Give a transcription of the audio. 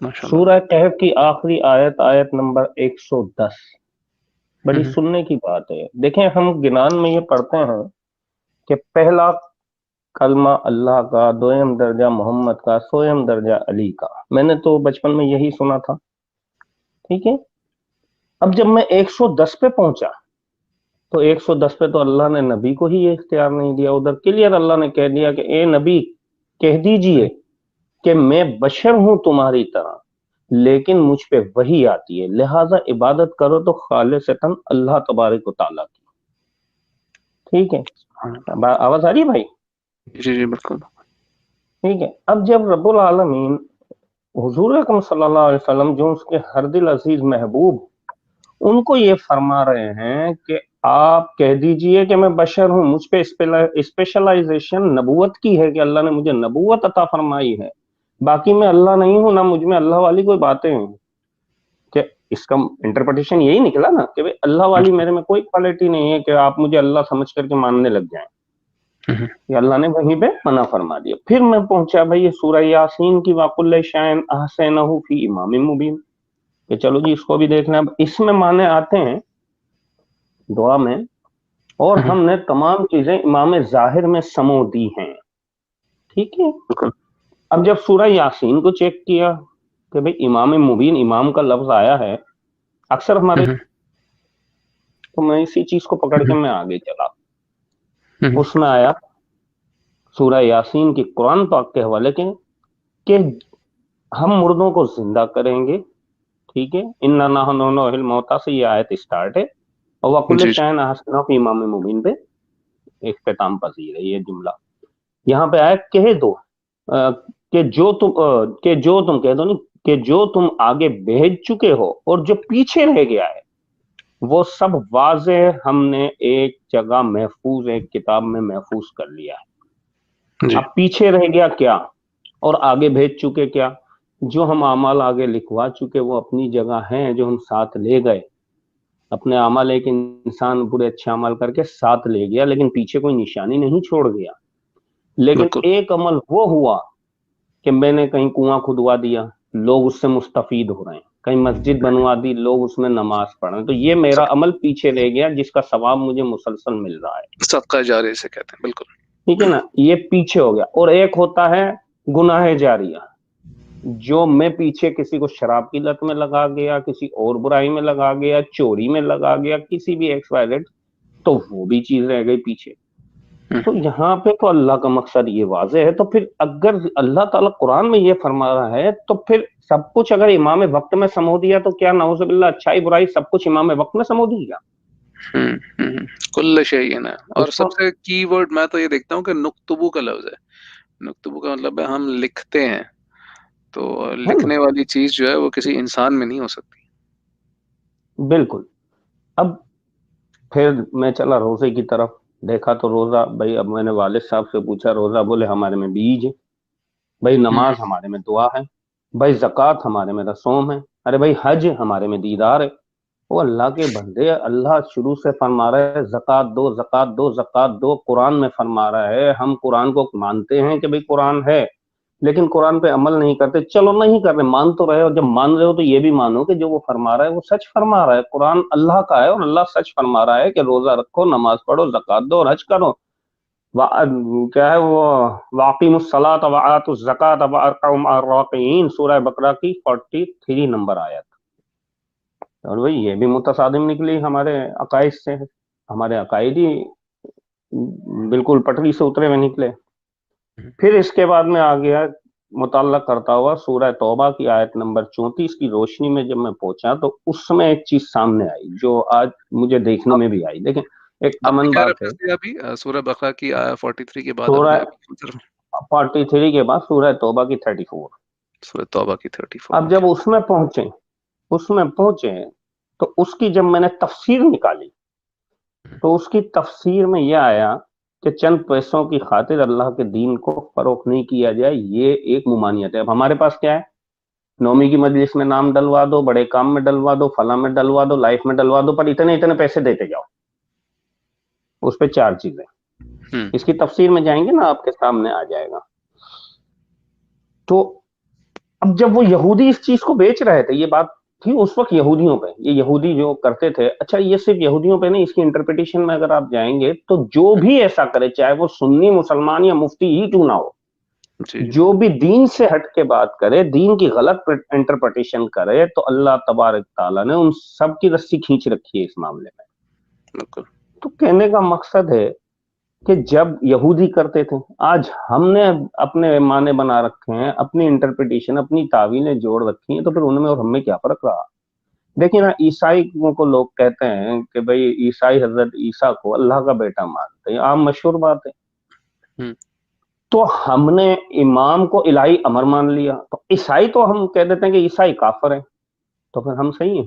ماشاءاللہ. سورہ کہف کی آخری آیت، آیت نمبر 110، بڑی ہم، سننے کی بات ہے. دیکھیں ہم گنان میں یہ پڑھتے ہیں کہ پہلا کلمہ اللہ کا، دویم درجہ محمد کا، سویم درجہ علی کا. میں نے تو بچپن میں یہی سنا تھا. ٹھیک ہے، اب جب میں 110 پہ پہنچا تو 110 پہ تو اللہ نے نبی کو ہی یہ اختیار نہیں دیا. ادھر کلیئر اللہ نے کہہ دیا کہ اے نبی کہہ دیجئے کہ میں بشر ہوں تمہاری طرح، لیکن مجھ پہ وحی آتی ہے، لہٰذا عبادت کرو تو خالصتاً اللہ تبارک و تعالیٰ کی. ٹھیک ہے، آواز آ رہی ہے بھائی؟ جی جی بالکل. ٹھیک ہے. اب جب رب العالمین حضور اکرم صلی اللہ علیہ وسلم جو اس کے ہر دل عزیز محبوب، ان کو یہ فرما رہے ہیں کہ آپ کہہ دیجئے کہ میں بشر ہوں، مجھ پہ اسپیشلائزیشن نبوت کی ہے کہ اللہ نے مجھے نبوت عطا فرمائی ہے، باقی میں اللہ نہیں ہوں، نہ مجھ میں اللہ والی کوئی باتیں ہیں. کہ اس کا انٹرپریٹیشن یہی نکلا نا کہ اللہ والی میرے میں کوئی کوالٹی نہیں ہے کہ آپ مجھے اللہ سمجھ کر کے ماننے لگ جائیں. یہ اللہ نے وہیں پہ منع فرما دیا. پھر میں پہنچا بھائی یہ سورہ یاسین کی، وَقُلَّ شَيْءٍ أَحْصَيْنَاهُ فِي إِمَامٍ مُبِينٍ، کہ چلو جی اس کو بھی دیکھنا. اب اس میں معنی آتے ہیں دعا میں، اور ہم نے تمام چیزیں امام ظاہر میں سمو دی ہیں. ٹھیک ہے. اب جب سورہ یاسین کو چیک کیا کہ بھئی امام مبین، امام کا لفظ آیا ہے اکثر ہمارے، تو میں اسی چیز کو پکڑ کے میں آگے چلا. اس میں آیا سورہ یاسین کی قرآن پاک کے حوالے کے کہ ہم مردوں کو زندہ کریں گے. ٹھیک ہے، اِنَّا نَحْنُ نُحْيِي الْمَوْتَىٰ سے یہ آیت اسٹارٹ ہے، اور وَقُلَّ شَيْءٍ أَحْصَيْنَاهُ فِي إِمَامٍ مُبِينٍ پہ اختتام پذیر ہے یہ جملہ. یہاں پہ آیا کہہ دو کہ جو تم کہہ دو نہیں کہ جو تم آگے بھیج چکے ہو اور جو پیچھے رہ گیا ہے وہ سب واضح ہم نے ایک جگہ محفوظ، ایک کتاب میں محفوظ کر لیا ہے. اب پیچھے رہ گیا کیا اور آگے بھیج چکے کیا؟ جو ہم اعمال آگے لکھوا چکے وہ اپنی جگہ ہیں، جو ہم ساتھ لے گئے اپنے اعمال، ایک انسان برے اچھے عمل کر کے ساتھ لے گیا لیکن پیچھے کوئی نشانی نہیں چھوڑ گیا. لیکن ایک عمل وہ ہوا کہ میں نے کہیں کنواں کھدوا دیا، لوگ اس سے مستفید ہو رہے ہیں، کہیں مسجد بنوا دی، لوگ اس میں نماز پڑھ رہے ہیں، تو یہ میرا عمل پیچھے رہ گیا جس کا ثواب مجھے مسلسل مل رہا ہے. صدقہ جاری سے کہتے ہیں. بالکل ٹھیک ہے نا، یہ پیچھے ہو گیا. اور ایک ہوتا ہے گناہ جاریہ، جو میں پیچھے کسی کو شراب کی لت میں لگا گیا، کسی اور برائی میں لگا گیا، چوری میں لگا گیا، کسی بھی ایکس وائی زیڈ، تو وہ بھی چیز رہ گئی پیچھے. تو یہاں پہ تو اللہ کا مقصد یہ واضح ہے. تو پھر اگر اللہ تعالیٰ قرآن میں یہ فرما رہا ہے تو پھر سب کچھ اگر امام وقت میں سمو دیا تو کیا نعوذ باللہ اچھائی برائی سب کچھ امام وقت میں سمو دیا؟ کل شیء ہے. اور سب سے کی ورڈ میں تو یہ دیکھتا ہوں کہ نکتبو کا لفظ ہے. نکتبو کا مطلب ہے ہم لکھتے ہیں، تو لکھنے والی چیز جو ہے وہ کسی انسان میں نہیں ہو سکتی. بالکل. اب پھر میں چلا روزے کی طرف، دیکھا تو روزہ، بھائی اب میں نے والد صاحب سے پوچھا روزہ، بولے ہمارے میں بیج ہے. بھائی نماز ہمارے میں دعا ہے. بھائی زکوٰۃ ہمارے میں رسوم ہے. ارے بھائی حج ہمارے میں دیدار ہے. وہ اللہ کے بندے، اللہ شروع سے فرما رہا ہے زکوٰۃ دو، زکوٰۃ دو، زکوٰۃ دو. قرآن میں فرما رہا ہے. ہم قرآن کو مانتے ہیں کہ بھئی قرآن ہے، لیکن قرآن پہ عمل نہیں کرتے. چلو نہیں کر رہے، مان تو رہے ہو. جب مان رہے ہو تو یہ بھی مانو کہ جو وہ فرما رہا ہے وہ سچ فرما رہا ہے. قرآن اللہ کا ہے اور اللہ سچ فرما رہا ہے کہ روزہ رکھو، نماز پڑھو، زکوٰۃ دو اور حج کرو. کیا ہے وہ وَأَقِیمُوا الصَّلَاةَ وَآتُوا الزَّکَاةَ وَارْکَعُوا مَعَ الرَّاکِعِینَ، سورہ بقرہ کی 43 نمبر آیت. اور بھئی یہ بھی متصادم نکلی ہمارے عقائد سے. ہمارے عقائد ہی بالکل پٹری سے اترے ہوئے نکلے. پھر اس کے بعد میں آ گیا مطالعہ کرتا ہوا سورہ توبہ کی آیت نمبر 34 کی روشنی میں. جب میں پہنچا تو اس میں ایک چیز سامنے آئی جو آج مجھے دیکھنے میں بھی آئی. دیکھیں ایک امن بات ہے، سورہ بقرہ کی 43 کے بعد سورہ 43 کے بعد سورہ توبہ کی 34، سورہ توبہ کی 34. اب جب اس میں پہنچے تو اس کی جب میں نے تفسیر نکالی تو اس کی تفسیر میں یہ آیا کہ چند پیسوں کی خاطر اللہ کے دین کو فروغ نہیں کیا جائے، یہ ایک ممانعت ہے. اب ہمارے پاس کیا ہے؟ نومی کی مجلس میں نام ڈلوا دو، بڑے کام میں ڈلوا دو، فلاں میں ڈلوا دو، لائف میں ڈلوا دو، پر اتنے پیسے دیتے جاؤ. اس پہ 4 چیزیں، اس کی تفسیر میں جائیں گے نا آپ کے سامنے آ جائے گا. تو اب جب وہ یہودی اس چیز کو بیچ رہے تھے، یہ بات تھی اس وقت یہودیوں پہ، یہ یہودی جو کرتے تھے، اچھا یہ صرف یہودیوں پہ نہیں، اس کی انٹرپریٹیشن میں اگر آپ جائیں گے تو جو بھی ایسا کرے، چاہے وہ سنی مسلمان یا مفتی ہی کیوں نہ ہو، جو بھی دین سے ہٹ کے بات کرے، دین کی غلط انٹرپریٹیشن کرے، تو اللہ تبارک تعالیٰ نے ان سب کی رسی کھینچ رکھی ہے اس معاملے میں۔ تو کہنے کا مقصد ہے کہ جب یہودی کرتے تھے، آج ہم نے اپنے معنی بنا رکھے ہیں، اپنی انٹرپریٹیشن، اپنی تعویلیں جوڑ رکھی ہیں، تو پھر ان میں اور ہم میں کیا فرق رہا؟ دیکھیں نا، عیسائی کو لوگ کہتے ہیں کہ بھئی عیسائی حضرت عیسیٰ کو اللہ کا بیٹا مانتے ہیں، عام مشہور بات ہے۔ تو ہم نے امام کو الہی امر مان لیا، تو عیسائی تو ہم کہہ دیتے ہیں کہ عیسائی کافر ہیں، تو پھر ہم صحیح ہیں؟